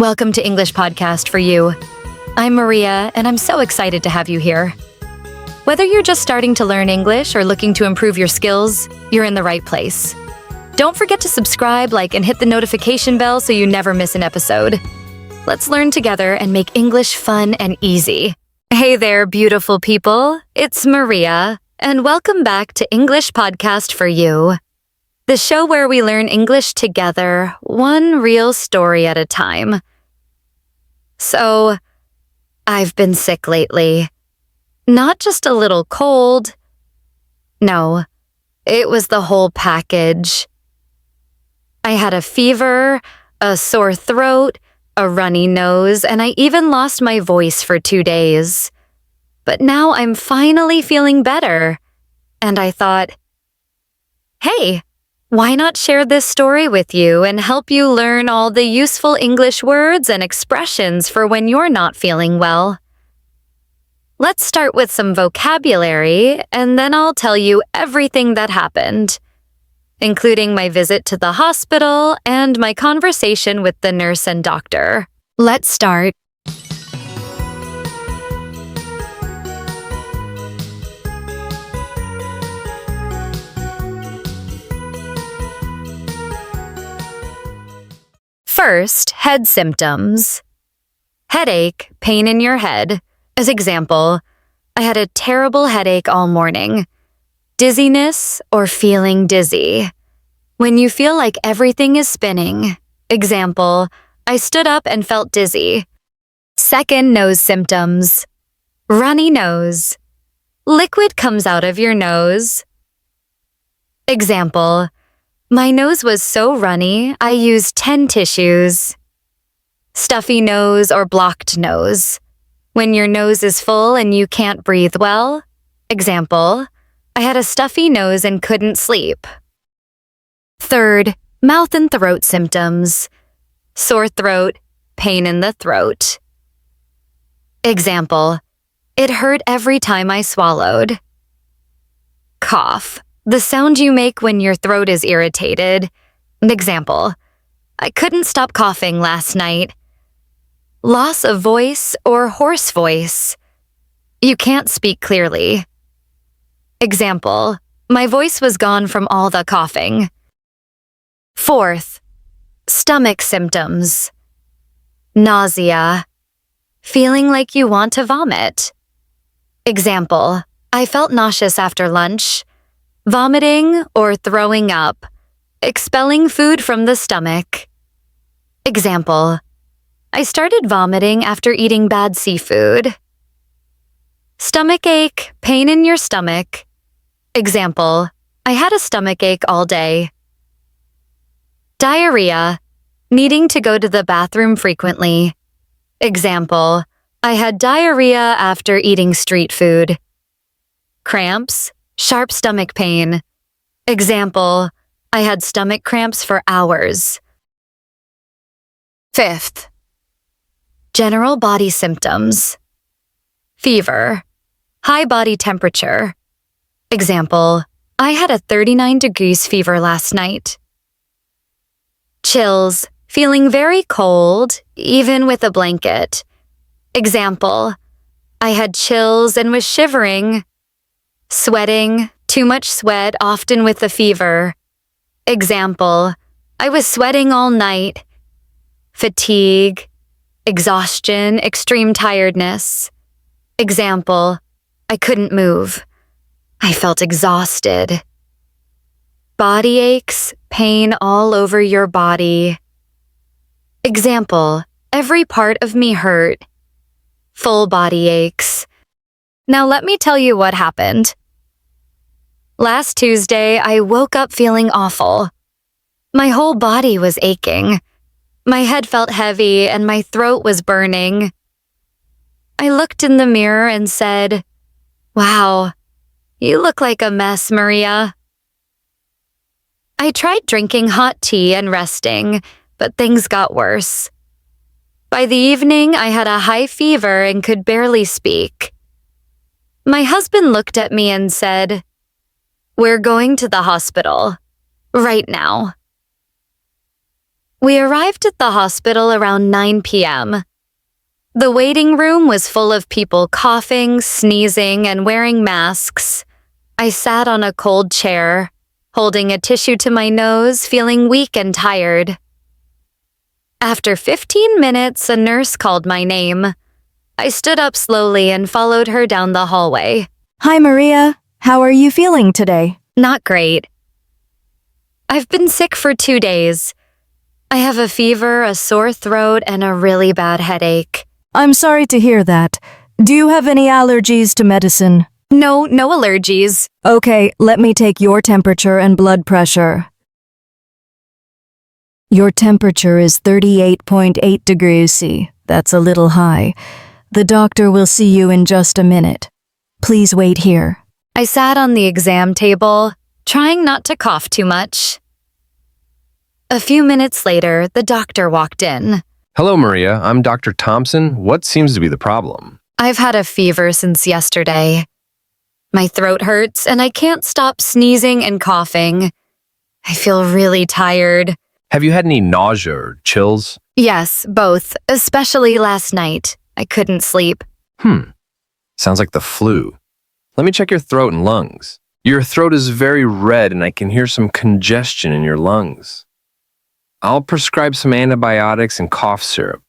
Welcome to English Podcast for You. I'm Maria, and I'm so excited to have you here. Whether you're just starting to learn English or looking to improve your skills, you're in the right place. Don't forget to subscribe, like, and hit the notification bell so you never miss an episode. Let's learn together and make English fun and easy. Hey there, beautiful people. It's Maria, and welcome back to English Podcast for You, the show where we learn English together, one real story at a time. So, I've been sick lately. Not just a little cold. No, it was the whole package. I had a fever, a sore throat, a runny nose, and I even lost my voice for 2 days. But now I'm finally feeling better. And I thought, hey, why not share this story with you and help you learn all the useful English words and expressions for when you're not feeling well? Let's start with some vocabulary, and then I'll tell you everything that happened, including my visit to the hospital and my conversation with the nurse and doctor. Let's start. First, head symptoms. Headache, pain in your head. As example, I had a terrible headache all morning. Dizziness or feeling dizzy. When you feel like everything is spinning. Example, I stood up and felt dizzy. Second, nose symptoms. Runny nose. Liquid comes out of your nose. Example, my nose was so runny, I used 10 tissues. Stuffy nose or blocked nose. When your nose is full and you can't breathe well. Example, I had a stuffy nose and couldn't sleep. Third, mouth and throat symptoms. Sore throat, pain in the throat. Example, it hurt every time I swallowed. Cough. The sound you make when your throat is irritated. Example, I couldn't stop coughing last night. Loss of voice or hoarse voice. You can't speak clearly. Example, my voice was gone from all the coughing. Fourth, stomach symptoms. Nausea. Feeling like you want to vomit. Example, I felt nauseous after lunch. Vomiting or throwing up, expelling food from the stomach. Example, I started vomiting after eating bad seafood. Stomach ache, pain in your stomach. Example, I had a stomach ache all day. Diarrhea, needing to go to the bathroom frequently. Example, I had diarrhea after eating street food. Cramps, sharp stomach pain. Example, I had stomach cramps for hours. Fifth, general body symptoms. Fever, high body temperature. Example, I had a 39 degrees fever last night. Chills, feeling very cold, even with a blanket. Example, I had chills and was shivering. Sweating, too much sweat, often with a fever. Example, I was sweating all night. Fatigue, exhaustion, extreme tiredness. Example, I couldn't move. I felt exhausted. Body aches, pain all over your body. Example, every part of me hurt. Full body aches. Now let me tell you what happened. Last Tuesday, I woke up feeling awful. My whole body was aching. My head felt heavy and my throat was burning. I looked in the mirror and said, "Wow, you look like a mess, Maria." I tried drinking hot tea and resting, but things got worse. By the evening, I had a high fever and could barely speak. My husband looked at me and said, "We're going to the hospital. Right now." We arrived at the hospital around 9 p.m. The waiting room was full of people coughing, sneezing, and wearing masks. I sat on a cold chair, holding a tissue to my nose, feeling weak and tired. After 15 minutes, a nurse called my name. I stood up slowly and followed her down the hallway. Hi, Maria. How are you feeling today? Not great. I've been sick for 2 days. I have a fever, a sore throat, and a really bad headache. I'm sorry to hear that. Do you have any allergies to medicine? No allergies. Okay, let me take your temperature and blood pressure. Your temperature is 38.8 degrees C. That's a little high. The doctor will see you in just a minute. Please wait here. I sat on the exam table, trying not to cough too much. A few minutes later, the doctor walked in. Hello, Maria. I'm Dr. Thompson. What seems to be the problem? I've had a fever since yesterday. My throat hurts and I can't stop sneezing and coughing. I feel really tired. Have you had any nausea or chills? Yes, both, especially last night. I couldn't sleep. Sounds like the flu. Let me check your throat and lungs. Your throat is very red and I can hear some congestion in your lungs. I'll prescribe some antibiotics and cough syrup.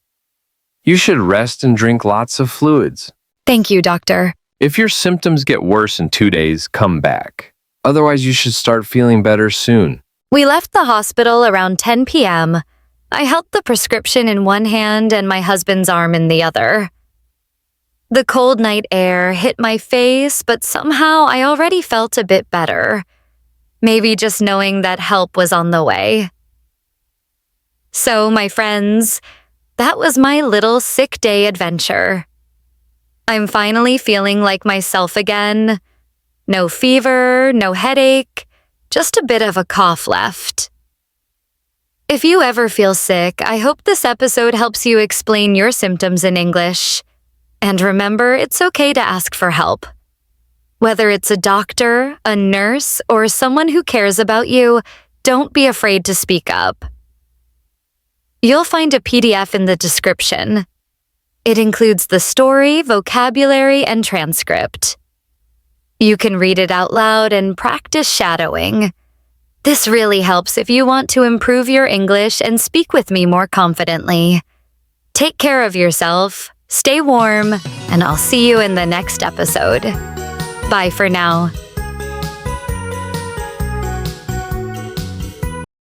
You should rest and drink lots of fluids. Thank you, doctor. If your symptoms get worse in 2 days, come back. Otherwise, you should start feeling better soon. We left the hospital around 10 p.m. I held the prescription in one hand and my husband's arm in the other. The cold night air hit my face, but somehow I already felt a bit better. Maybe just knowing that help was on the way. So, my friends, that was my little sick day adventure. I'm finally feeling like myself again. No fever, no headache, just a bit of a cough left. If you ever feel sick, I hope this episode helps you explain your symptoms in English. And remember, it's okay to ask for help. Whether it's a doctor, a nurse, or someone who cares about you, don't be afraid to speak up. You'll find a PDF in the description. It includes the story, vocabulary, and transcript. You can read it out loud and practice shadowing. This really helps if you want to improve your English and speak with me more confidently. Take care of yourself, stay warm, and I'll see you in the next episode. Bye for now.